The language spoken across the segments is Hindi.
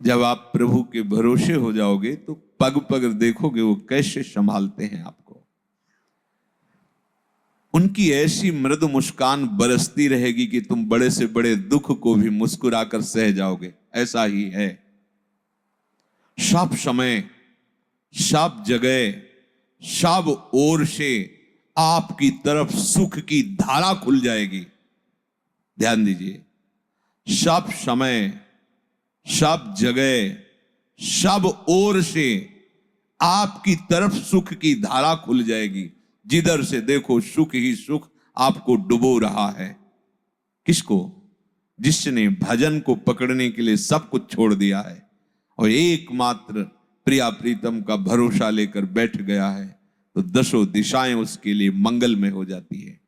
जब आप प्रभु के भरोसे हो जाओगे तो पग पग देखोगे वो कैसे संभालते हैं आपको। उनकी ऐसी मृद मुस्कान बरसती रहेगी कि तुम बड़े से बड़े दुख को भी मुस्कुराकर सह जाओगे। ऐसा ही है, सब समय, सब जगह, सब ओर से आपकी तरफ सुख की धारा खुल जाएगी। ध्यान दीजिए, सब समय, सब जगह, सब ओर से आपकी तरफ सुख की धारा खुल जाएगी। जिधर से देखो सुख ही सुख आपको डुबो रहा है। किसको? जिसने भजन को पकड़ने के लिए सब कुछ छोड़ दिया है और एकमात्र प्रिया प्रीतम का भरोसा लेकर बैठ गया है, तो दसों दिशाएं उसके लिए मंगलमय हो जाती है।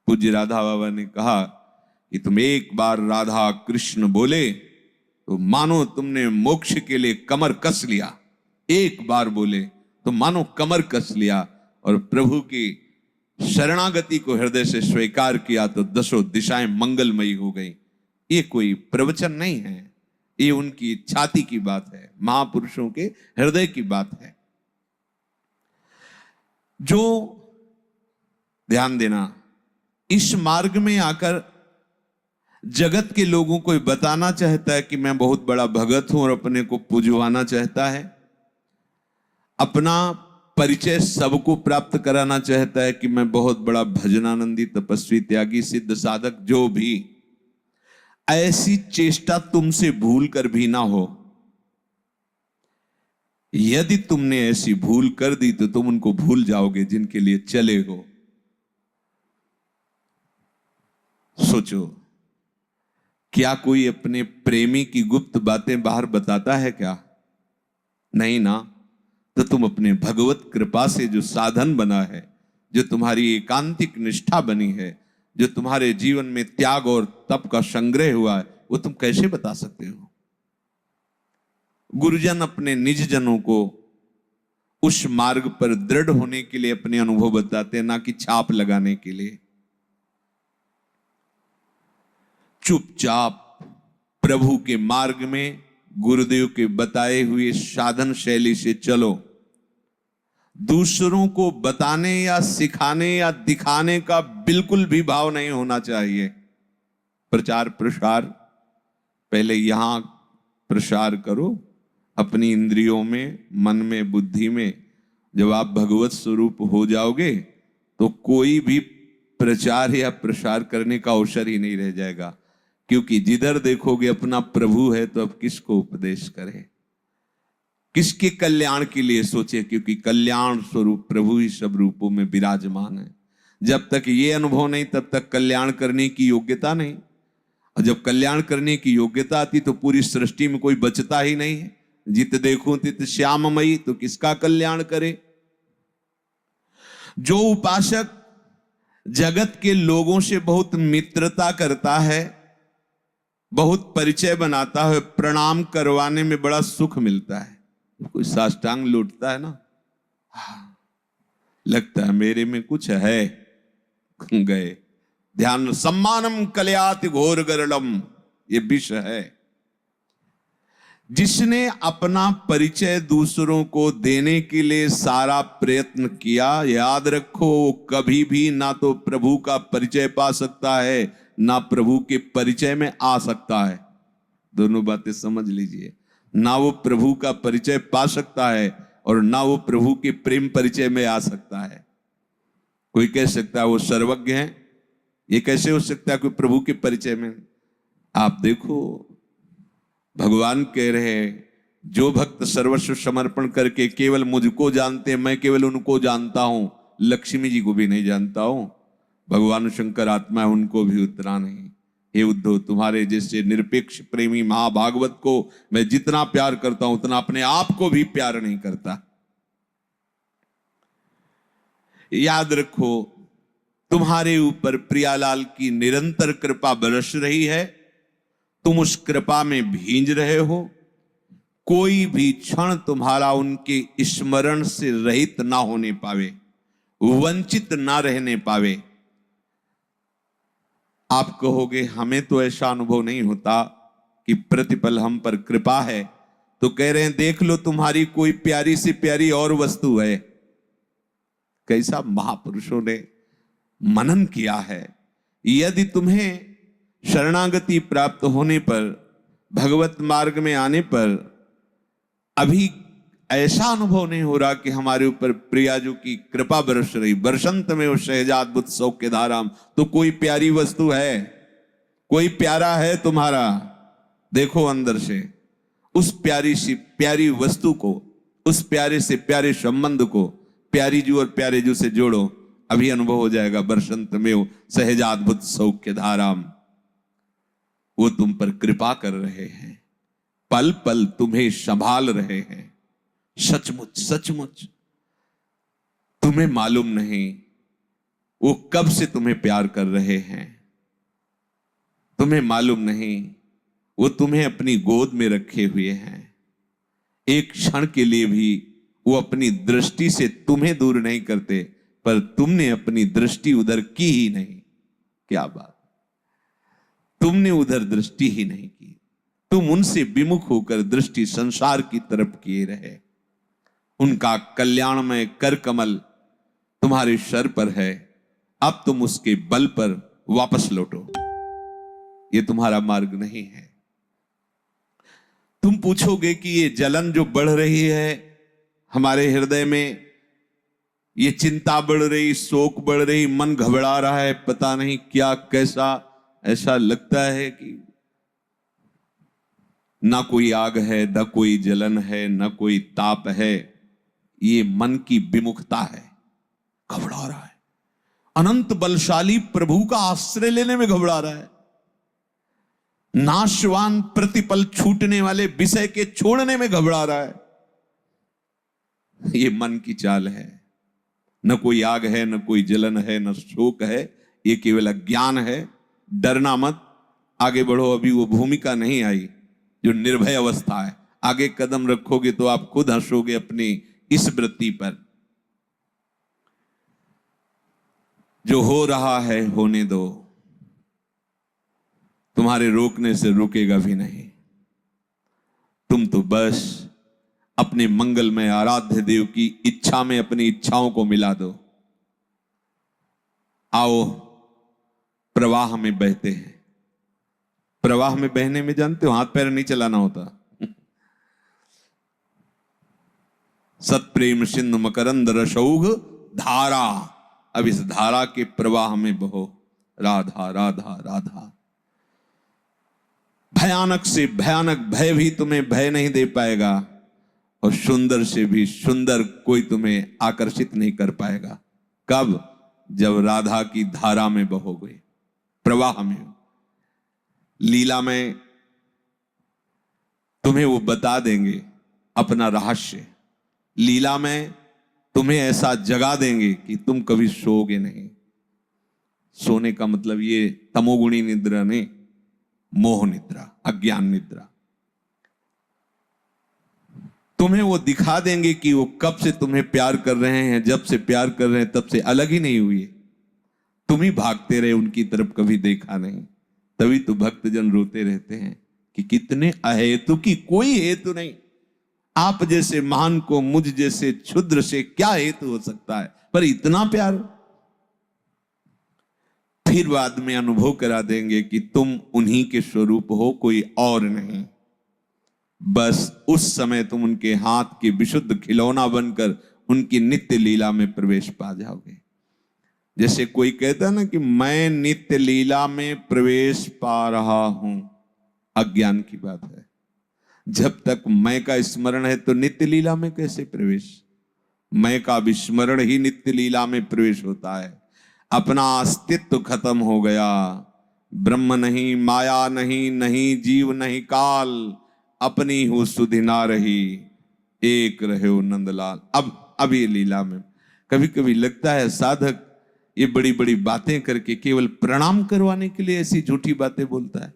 पूज्य राधा बाबा ने कहा कि तुम एक बार राधा कृष्ण बोले तो मानो तुमने मोक्ष के लिए कमर कस लिया। एक बार बोले तो मानो कमर कस लिया और प्रभु की शरणागति को हृदय से स्वीकार किया तो दसों दिशाएं मंगलमयी हो गई। ये कोई प्रवचन नहीं है, ये उनकी छाती की बात है, महापुरुषों के हृदय की बात है। जो ध्यान देना, इस मार्ग में आकर जगत के लोगों को बताना चाहता है कि मैं बहुत बड़ा भगत हूं और अपने को पुजवाना चाहता है, अपना परिचय सबको प्राप्त कराना चाहता है कि मैं बहुत बड़ा भजनानंदी, तपस्वी, त्यागी, सिद्ध, साधक, जो भी, ऐसी चेष्टा तुमसे भूल कर भी ना हो। यदि तुमने ऐसी भूल कर दी तो तुम उनको भूल जाओगे जिनके लिए चले हो। सोचो, क्या कोई अपने प्रेमी की गुप्त बातें बाहर बताता है क्या? नहीं ना। तो तुम अपने भगवत कृपा से जो साधन बना है, जो तुम्हारी एकांतिक निष्ठा बनी है, जो तुम्हारे जीवन में त्याग और तप का संग्रह हुआ है, वो तुम कैसे बता सकते हो? गुरुजन अपने निज जनों को उस मार्ग पर दृढ़ होने के लिए अपने अनुभव बताते हैं, ना कि छाप लगाने के लिए। चुपचाप प्रभु के मार्ग में गुरुदेव के बताए हुए साधन शैली से चलो। दूसरों को बताने या सिखाने या दिखाने का बिल्कुल भी भाव नहीं होना चाहिए। प्रचार प्रसार पहले यहां प्रसार करो, अपनी इंद्रियों में, मन में, बुद्धि में। जब आप भगवत स्वरूप हो जाओगे तो कोई भी प्रचार या प्रसार करने का अवसर ही नहीं रह जाएगा, क्योंकि जिधर देखोगे अपना प्रभु है, तो अब किसको उपदेश करें, किसके कल्याण के लिए सोचे, क्योंकि कल्याण स्वरूप प्रभु ही सब रूपों में विराजमान है। जब तक ये अनुभव नहीं, तब तक कल्याण करने की योग्यता नहीं, और जब कल्याण करने की योग्यता आती तो पूरी सृष्टि में कोई बचता ही नहीं है। जित देखूं तित श्याममयी, तो किसका कल्याण करे? जो उपासक जगत के लोगों से बहुत मित्रता करता है, बहुत परिचय बनाता है, प्रणाम करवाने में बड़ा सुख मिलता है। कोई साष्टांग लौटता है ना, लगता है मेरे में कुछ है, गए। ध्यान, सम्मानम कलयाति घोर गरलम, ये विष है। जिसने अपना परिचय दूसरों को देने के लिए सारा प्रयत्न किया, याद रखो कभी भी ना तो प्रभु का परिचय पा सकता है, ना प्रभु के परिचय में आ सकता है। दोनों बातें समझ लीजिए, ना वो प्रभु का परिचय पा सकता है और ना वो प्रभु के प्रेम परिचय में आ सकता है। कोई कह सकता है वो सर्वज्ञ है, ये कैसे हो सकता है कोई प्रभु के परिचय में? आप देखो, भगवान कह रहे हैं, जो भक्त सर्वस्व समर्पण करके केवल मुझको जानते हैं, मैं केवल उनको जानता हूं, लक्ष्मी जी को भी नहीं जानता हूं, भगवान शंकर आत्मा है, उनको भी उतना नहीं। हे उद्धव, तुम्हारे जैसे निरपेक्ष प्रेमी महाभागवत को मैं जितना प्यार करता हूं, उतना अपने आप को भी प्यार नहीं करता। याद रखो, तुम्हारे ऊपर प्रियालाल की निरंतर कृपा बरस रही है, तुम उस कृपा में भींज रहे हो। कोई भी क्षण तुम्हारा उनके स्मरण से रहित ना होने पावे, वंचित ना रहने पावे। आप कहोगे हमें तो ऐसा अनुभव नहीं होता कि प्रतिपल हम पर कृपा है, तो कह रहे हैं देख लो तुम्हारी कोई प्यारी से प्यारी और वस्तु है। कैसा महापुरुषों ने मनन किया है। यदि तुम्हें शरणागति प्राप्त होने पर, भगवत मार्ग में आने पर अभी ऐसा अनुभव नहीं हो रहा कि हमारे ऊपर प्रियाजू की कृपा बरस रही, बरसंत में वो शहजाद बुद्ध सौख्य धाराम, तो कोई प्यारी वस्तु है, कोई प्यारा है तुम्हारा। देखो अंदर से उस प्यारी सी प्यारी वस्तु को, उस प्यारे से प्यारे संबंध को प्यारी जू और प्यारे जू से जोड़ो, अभी अनुभव हो जाएगा बरसंत में वो सहजाद बुद्ध सौख्य धाराम। वो तुम पर कृपा कर रहे हैं, पल पल तुम्हें संभाल रहे हैं। सचमुच सचमुच तुम्हें मालूम नहीं वो कब से तुम्हें प्यार कर रहे हैं, तुम्हें मालूम नहीं वो तुम्हें अपनी गोद में रखे हुए हैं। एक क्षण के लिए भी वो अपनी दृष्टि से तुम्हें दूर नहीं करते, पर तुमने अपनी दृष्टि उधर की ही नहीं। क्या बात, तुमने उधर दृष्टि ही नहीं की, तुम उनसे विमुख होकर दृष्टि संसार की तरफ किए रहे। उनका कल्याणमय कर कमल तुम्हारे सर पर है, अब तुम उसके बल पर वापस लौटो। ये तुम्हारा मार्ग नहीं है। तुम पूछोगे कि ये जलन जो बढ़ रही है हमारे हृदय में, ये चिंता बढ़ रही, शोक बढ़ रही, मन घबरा रहा है, पता नहीं क्या कैसा, ऐसा लगता है कि ना कोई आग है, ना कोई जलन है, ना कोई ताप है। ये मन की विमुखता है, घबरा रहा है। अनंत बलशाली प्रभु का आश्रय लेने में घबरा रहा है। नाशवान प्रतिपल छूटने वाले विषय के छोड़ने में घबरा रहा है। ये मन की चाल है। न कोई आग है, न कोई जलन है, न शोक है, ये केवल अज्ञान है। डरना मत, आगे बढ़ो। अभी वो भूमिका नहीं आई जो निर्भय अवस्था है। आगे कदम रखोगे तो आप खुद हंसोगे अपनी इस वृत्ति पर। जो हो रहा है होने दो, तुम्हारे रोकने से रुकेगा भी नहीं। तुम तो बस अपने मंगलमय आराध्य देव की इच्छा में अपनी इच्छाओं को मिला दो। आओ प्रवाह में बहते हैं। प्रवाह में बहने में जानते हो हाथ पैर नहीं चलाना होता। सत्प्रेम सिंधु मकरंद रसौघ धारा। अब इस धारा के प्रवाह में बहो। राधा राधा राधा। भयानक से भयानक भय भी तुम्हें भय नहीं दे पाएगा, और सुंदर से भी सुंदर कोई तुम्हें आकर्षित नहीं कर पाएगा। कब? जब राधा की धारा में बहोगे, प्रवाह में। लीला में तुम्हें वो बता देंगे अपना रहस्य। लीला में तुम्हें ऐसा जगा देंगे कि तुम कभी सोओगे नहीं। सोने का मतलब ये तमोगुणी निद्रा नहीं, मोह निद्रा, अज्ञान निद्रा। तुम्हें वो दिखा देंगे कि वो कब से तुम्हें प्यार कर रहे हैं। जब से प्यार कर रहे हैं तब से अलग ही नहीं हुए। तुम ही भागते रहे, उनकी तरफ कभी देखा नहीं। तभी तो भक्तजन रोते रहते हैं कि कितने अहेतु की कोई हेतु नहीं। आप जैसे महान को मुझ जैसे क्षुद्र से क्या हेतु हो सकता है, पर इतना प्यार। फिर बाद में अनुभव करा देंगे कि तुम उन्हीं के स्वरूप हो, कोई और नहीं। बस उस समय तुम उनके हाथ के विशुद्ध खिलौना बनकर उनकी नित्य लीला में प्रवेश पा जाओगे। जैसे कोई कहता है ना कि मैं नित्य लीला में प्रवेश पा रहा हूं, अज्ञान की बात है। जब तक मैं का स्मरण है तो नित्य लीला में कैसे प्रवेश? मैं का विस्मरण ही नित्य लीला में प्रवेश होता है। अपना अस्तित्व खत्म हो गया। ब्रह्म नहीं, माया नहीं, नहीं जीव नहीं काल, अपनी हो सुधि ना रही, एक रहे नंदलाल। अब ये लीला में कभी कभी लगता है साधक ये बड़ी बड़ी बातें करके केवल प्रणाम करवाने के लिए ऐसी झूठी बातें बोलता है,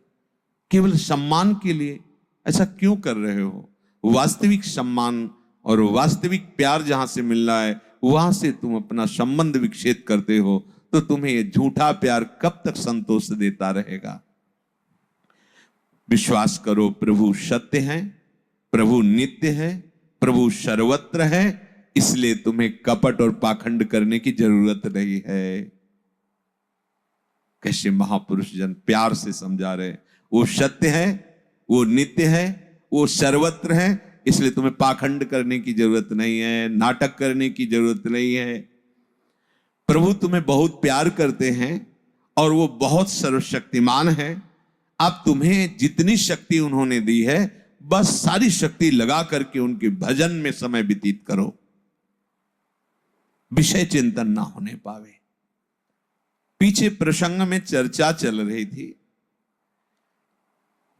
केवल सम्मान के लिए। ऐसा क्यों कर रहे हो? वास्तविक सम्मान और वास्तविक प्यार जहां से मिल रहा है वहां से तुम अपना संबंध विक्षेप करते हो, तो तुम्हें ये झूठा प्यार कब तक संतोष देता रहेगा? विश्वास करो प्रभु सत्य हैं, प्रभु नित्य है, प्रभु सर्वत्र है, इसलिए तुम्हें कपट और पाखंड करने की जरूरत नहीं है। कैसे महापुरुष जन प्यार से समझा रहे, वो सत्य है, वो नित्य है, वो सर्वत्र है, इसलिए तुम्हें पाखंड करने की जरूरत नहीं है, नाटक करने की जरूरत नहीं है। प्रभु तुम्हें बहुत प्यार करते हैं और वो बहुत सर्वशक्तिमान है। अब तुम्हें जितनी शक्ति उन्होंने दी है, बस सारी शक्ति लगा करके उनके भजन में समय व्यतीत करो, विषय चिंतन ना होने पावे। पीछे प्रसंग में चर्चा चल रही थी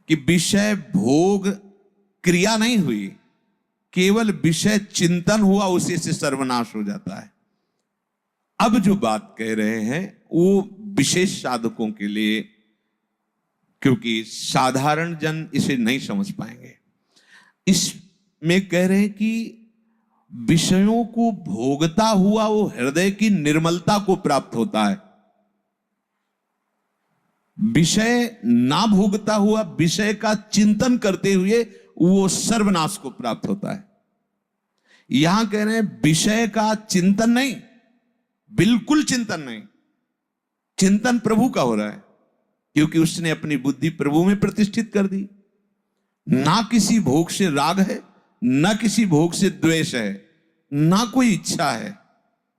कि विषय भोग क्रिया नहीं हुई, केवल विषय चिंतन हुआ, उसी से सर्वनाश हो जाता है। अब जो बात कह रहे हैं वो विशेष साधकों के लिए, क्योंकि साधारण जन इसे नहीं समझ पाएंगे। इसमें कह रहे हैं कि विषयों को भोगता हुआ वो हृदय की निर्मलता को प्राप्त होता है। विषय ना भोगता हुआ विषय का चिंतन करते हुए वो सर्वनाश को प्राप्त होता है। यहां कह रहे हैं विषय का चिंतन नहीं, बिल्कुल चिंतन नहीं। चिंतन प्रभु का हो रहा है, क्योंकि उसने अपनी बुद्धि प्रभु में प्रतिष्ठित कर दी। ना किसी भोग से राग है, ना किसी भोग से द्वेष है, ना कोई इच्छा है।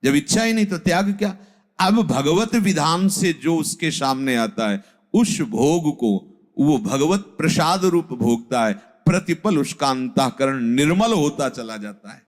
जब इच्छा ही नहीं तो त्याग क्या। अब भगवत विधान से जो उसके सामने आता है, उस भोग को वो भगवत प्रसाद रूप भोगता है। प्रतिपल उसका अंतःकरण निर्मल होता चला जाता है।